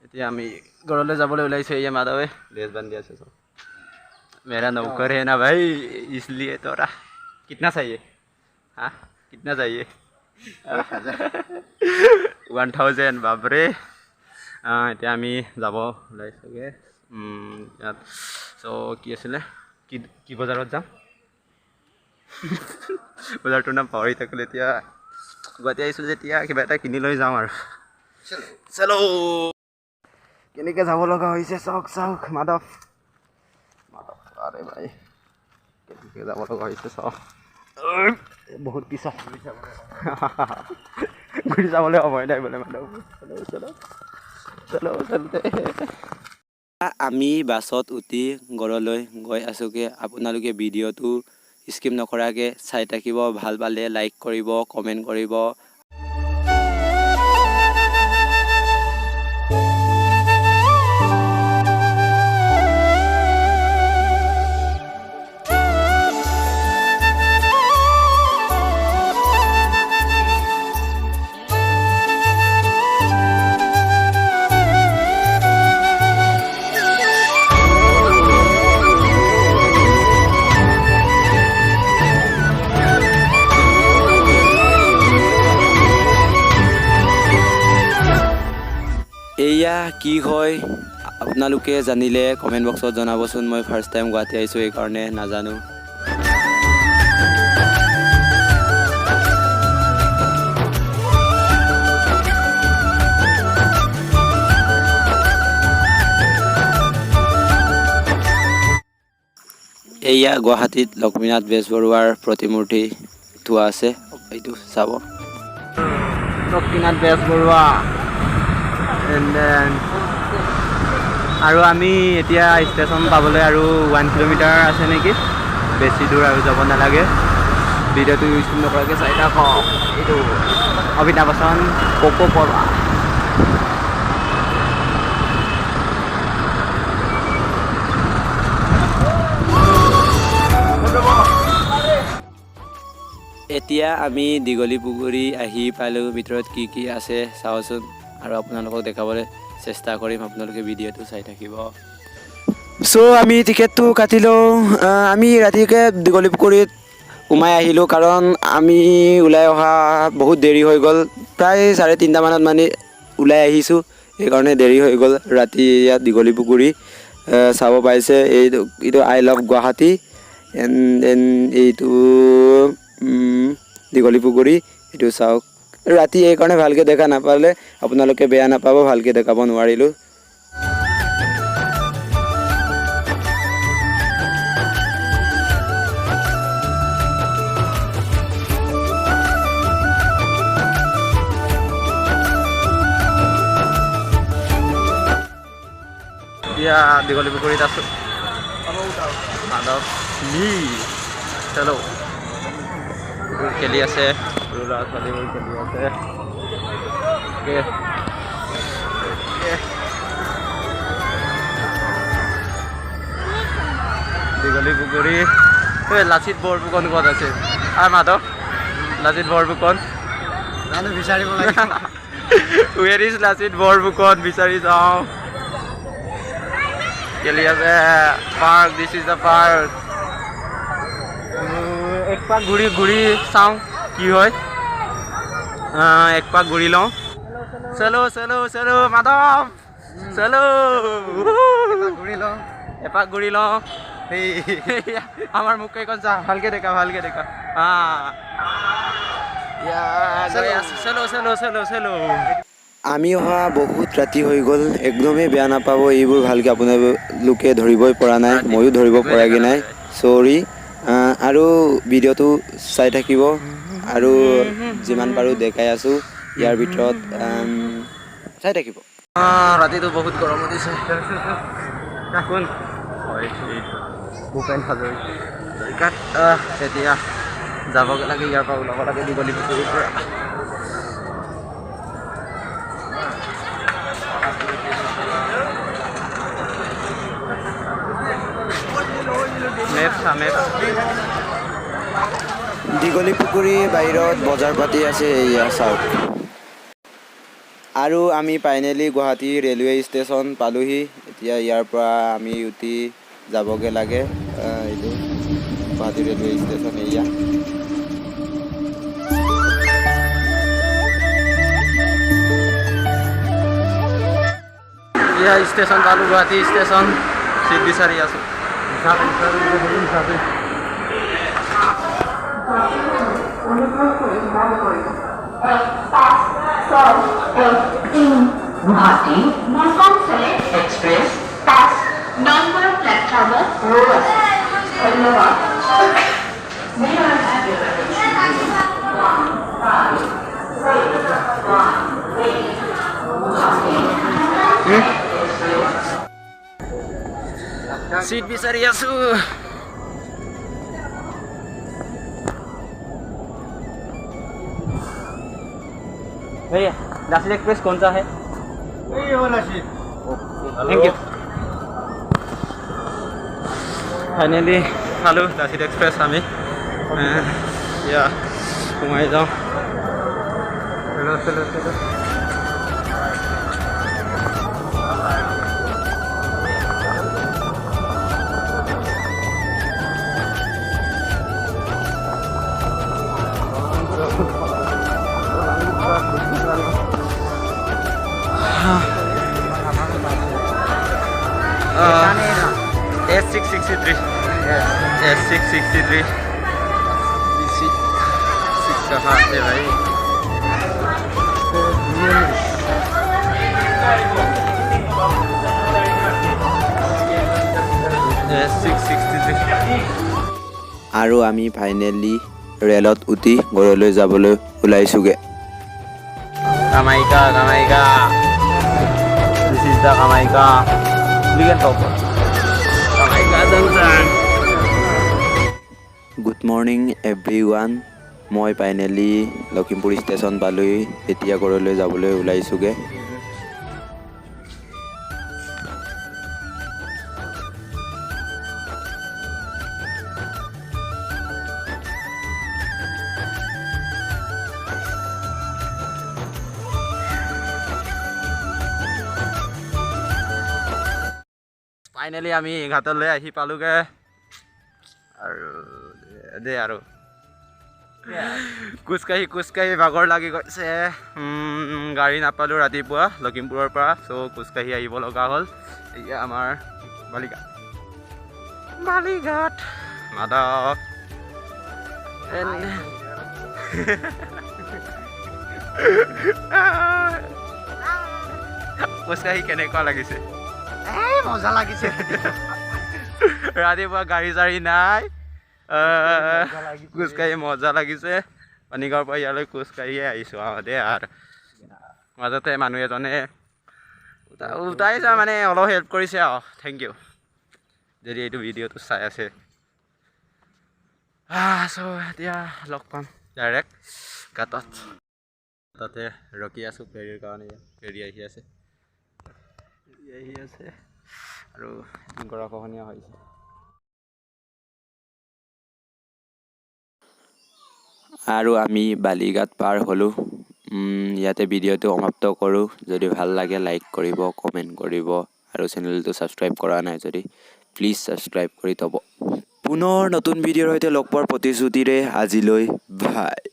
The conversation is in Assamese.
এতিয়া আমি ঘৰলৈ যাবলৈ ওলাইছোঁ এয়া মাধৱে লেজ বান্ধি আছে সব मेरा नौकर है ना भाई इसलिए तोरा कितना चाहिए हाँ कितना चाहिए 1000 बापरे এতিয়া আমি যাব ওলাইছোঁগৈ ইয়াত চ' কি আছিলে কি বজাৰত যাম বজাৰটোৰ নাম পাহৰি থাকিলোঁ এতিয়া গুৱাহাটী আহিছোঁ যেতিয়া কিবা এটা কিনি লৈ যাওঁ আৰু চলো কেনেকৈ যাব লগা হৈছে চাওক চাওক মাধৱ আৰে ভাই কেনেকৈ যাব লগা হৈছে চাওক বহুত পিছত ঘূৰি যাবলৈ সময় নাই বোলে মাধৱ চলো চলতে আমি বাছত উঠি ঘৰলৈ গৈ আছোঁগৈ আপোনালোকে ভিডিঅ'টো স্কিপ নকৰাকৈ চাই থাকিব ভাল পালে লাইক কৰিব কমেণ্ট কৰিব এয়া কি হয় আপোনালোকে জানিলে কমেণ্ট বক্সত জনাবচোন মই ফাৰ্ষ্ট টাইম গুৱাহাটী আহিছোঁ এইকাৰণে নাজানো এয়া গুৱাহাটীত লক্ষ্মীনাথ বেজবৰুৱাৰ প্ৰতিমূৰ্তি থোৱা আছে এইটো চাব লক্ষ্মীনাথ বেজবৰুৱা আৰু আমি এতিয়া ষ্টেচন পাবলৈ আৰু 1 কিলোমিটাৰ আছে নেকি বেছি দূৰ আৰু যাব নালাগে ভিডিঅ'টো স্কিপ নকৰাকৈ চাই থাকক এইটো অভিতাভ বচ্চন কোকো ক'লা এতিয়া আমি দীঘলী পুখুৰী আহি পালোঁ ভিতৰত কি কি আছে চাওঁচোন আৰু আপোনালোকক দেখাবলৈ চেষ্টা কৰিম আপোনালোকে ভিডিঅ'টো চাই থাকিব চ' আমি টিকেটটো কাটিলোঁ আমি ৰাতিকৈ দীঘলী পুখুৰীত সোমাই আহিলোঁ কাৰণ আমি ওলাই অহা বহুত দেৰি হৈ গ'ল প্ৰায় 3:30 মানত মানে ওলাই আহিছোঁ সেইকাৰণে দেৰি হৈ গ'ল ৰাতি ইয়াত দীঘলী পুখুৰী চাব পাইছে এইটো I love Guwahati and then এইটো দীঘলী পুখুৰী এইটো চাওক ৰাতি এইকাৰণে ভালকৈ দেখা নাপালে আপোনালোকে বেয়া নাপাব ভালকৈ দেখাব নোৱাৰিলোঁ এতিয়া দীঘলী পুখুৰীত আছোঁ মাধৱ চলো খেলি আছে সৰু ল'ৰা ছোৱালীবোৰ খেলি আছে দীঘলী পুখুৰী লাচিত বৰফুকন ক'ত আছে মাধৱ লাচিত বৰফুকন জানো বিচাৰিব লাগে ৱেৰ ইজ লাচিত বৰফুকন বিচাৰি যাওঁ খেলি আছে park this is the park এক পাক ঘূৰি চাওঁ কি হয় এক পাক ঘূৰি লওঁ চলো চলো চলো মাধৱ চলো এপাক ঘূৰি লওঁ আমাৰ মুখকেইখন চা ভালকৈ দেখা চলো চলো চলো চলো আমি অহা বহুত ৰাতি হৈ গ'ল একদমেই বেয়া নাপাব এইবোৰ ভালকৈ আপোনালোকে ধৰিবই পৰা নাই ময়ো ধৰিব পৰাগৈ নাই চৰি আৰু ভিডিঅ'টো চাই থাকিব আৰু যিমান পাৰোঁ দেখাই আছোঁ ইয়াৰ ভিতৰত চাই থাকিব ৰাতিটো বহুত গৰম দিছে কোন ভূপেন হাজৰিকাত এতিয়া যাবগৈ লাগে ইয়াৰ পৰা ওলাব লাগে দীঘলী পুখুৰীৰ পৰা দীঘলী পুখুৰী বাহিৰত বজাৰ পাতি আছে এয়া চাওক আৰু আমি ফাইনেলি গুৱাহাটী ৰেলৱে ষ্টেচন পালোহি এতিয়া ইয়াৰ পৰা আমি উঠি যাবগৈ লাগে এইটো গুৱাহাটী ৰেলৱে ষ্টেচন এৰিয়া এয়া ষ্টেচন পালোঁ গুৱাহাটী ষ্টেচন চিট বিচাৰি আছোঁ Guwahati Multan Select Express pass number platform rows. धन्यवाद. May I have your attention? Seat বিচাৰি আছোঁ भैया लास्ट एक्सप्रेस कौन सा है ये वाला सीट थैंक यू फाइनेली पाলোঁ লাচিত এক্সপ্ৰেছ আমি এতিয়া সোমাই যাওঁ S663 S663 6 कहाँ है भाई S663 আৰু আমি ফাইনেলি ৰেলত উঠি ঘৰলৈ যাবলৈ ওলাইছোগে Kamakhya This is the Kamaika Vegan Topper Kamaika Junction Good morning everyone মই ফাইনেলি লখিমপুৰ ষ্টেচন পালোহি এতিয়া ঘৰলৈ যাবলৈ ওলাইছোগে ফাইনেলি আমি ঘাটলৈ আহি পালোগে আৰু আৰু খোজকাঢ়ি ভাগৰ লাগি গৈছে গাড়ী নাপালোঁ ৰাতিপুৱা লখিমপুৰৰ পৰা চ' খোজকাঢ়ি আহিব লগা হ'ল এতিয়া আমাৰ বালিঘাট মাধৱ খোজকাঢ়ি কেনেকুৱা লাগিছে মজা লাগিছে ৰাতিপুৱা গাড়ী চাড়ী নাই খোজকাঢ়ি মজা লাগিছে পানীগাঁৱৰ পৰা ইয়ালৈ খোজকাঢ়িয়ে আহিছোঁ আৰু মাজতে মানুহ এজনে উঠাইছে মানে অলপ হেল্প কৰিছে আৰু থেংক ইউ যদি এইটো ভিডিঅ'টো চাই আছে চ' এতিয়া লগ পাম ডাইৰেক্ট ঘাটত তাতে ৰখি আছোঁ ফেৰীৰ কাৰণে ফেৰী আহি আছে আৰু গৰাখহনীয়া হৈছে আৰু আমি বালিঘাট পাৰ হ'লোঁ ইয়াতে ভিডিঅ'টো সমাপ্ত কৰোঁ যদি ভাল লাগে লাইক কৰিব কমেণ্ট কৰিব আৰু চেনেলটো ছাবস্ক্ৰাইব কৰা নাই যদি প্লিজ ছাবস্ক্ৰাইব কৰি থ'ব পুনৰ নতুন ভিডিঅ'ৰ সৈতে লগ পোৱাৰ প্ৰতিশ্ৰুতিৰে আজিলৈ বাই